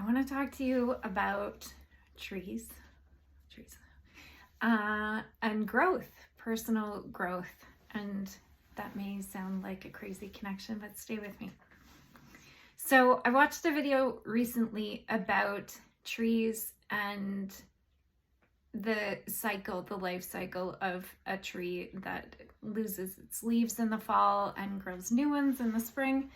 want to talk to you about trees, and growth, personal growth. And that may sound like a crazy connection, but stay with me. So I watched a video recently about trees and the life cycle of a tree that loses its leaves in the fall and grows new ones in the spring.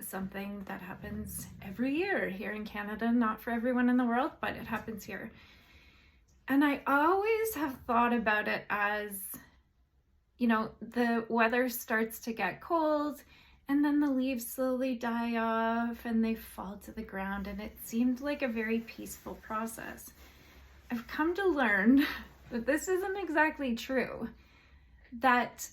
Something that happens every year here in Canada, not for everyone in the world, but it happens here. And I always have thought about it as, the weather starts to get cold and then the leaves slowly die off and they fall to the ground, and it seemed like a very peaceful process. I've come to learn that this isn't exactly true. That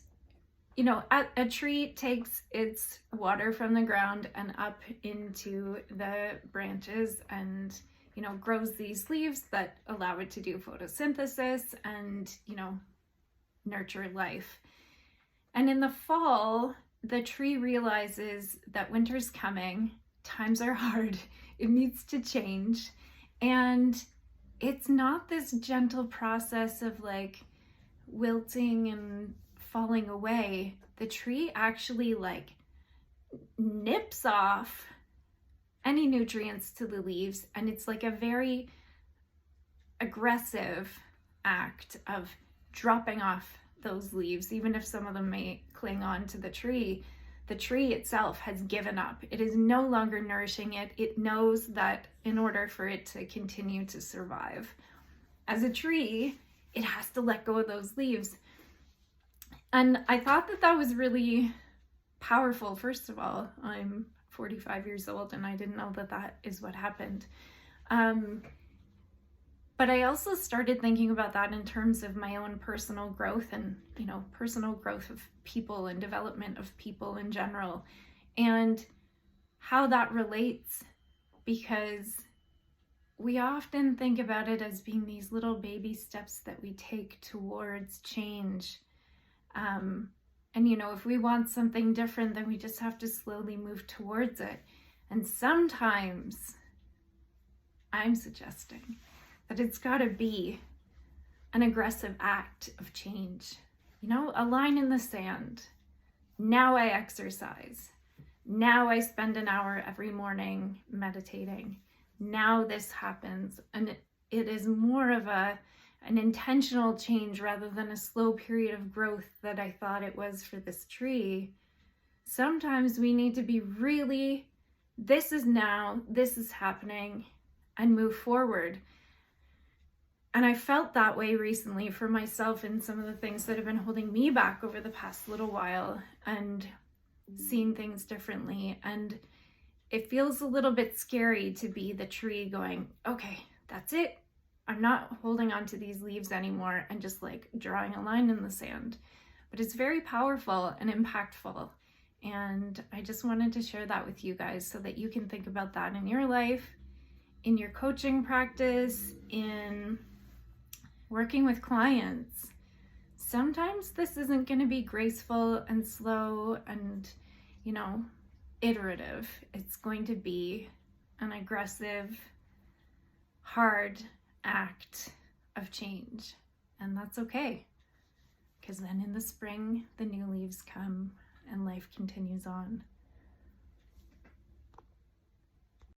a tree takes its water from the ground and up into the branches and, grows these leaves that allow it to do photosynthesis and, nurture life. And in the fall, the tree realizes that winter's coming, times are hard, it needs to change. And it's not this gentle process of like wilting and falling away. The tree actually nips off any nutrients to the leaves, and it's like a very aggressive act of dropping off those leaves. Even if some of them may cling on to the tree itself has given up. It is no longer nourishing it. It knows that in order for it to continue to survive as a tree, it has to let go of those leaves. And I thought that was really powerful. First of all, I'm 45 years old and I didn't know that is what happened. But I also started thinking about that in terms of my own personal growth and, personal growth of people and development of people in general, and how that relates, because we often think about it as being these little baby steps that we take towards change. And if we want something different, then we just have to slowly move towards it. And sometimes I'm suggesting that it's got to be an aggressive act of change. A line in the sand. Now I exercise. Now I spend an hour every morning meditating. Now this happens. And it is more of an intentional change rather than a slow period of growth that I thought it was for this tree. Sometimes we need to be really, this is now, this is happening, and move forward. And I felt that way recently for myself in some of the things that have been holding me back over the past little while, and seeing things differently. And it feels a little bit scary to be the tree going, okay, that's it. I'm not holding on to these leaves anymore and just drawing a line in the sand. But it's very powerful and impactful. And I just wanted to share that with you guys so that you can think about that in your life, in your coaching practice, in working with clients. Sometimes this isn't going to be graceful and slow and, iterative. It's going to be an aggressive, hard act of change. And that's okay, because then in the spring, the new leaves come and life continues on.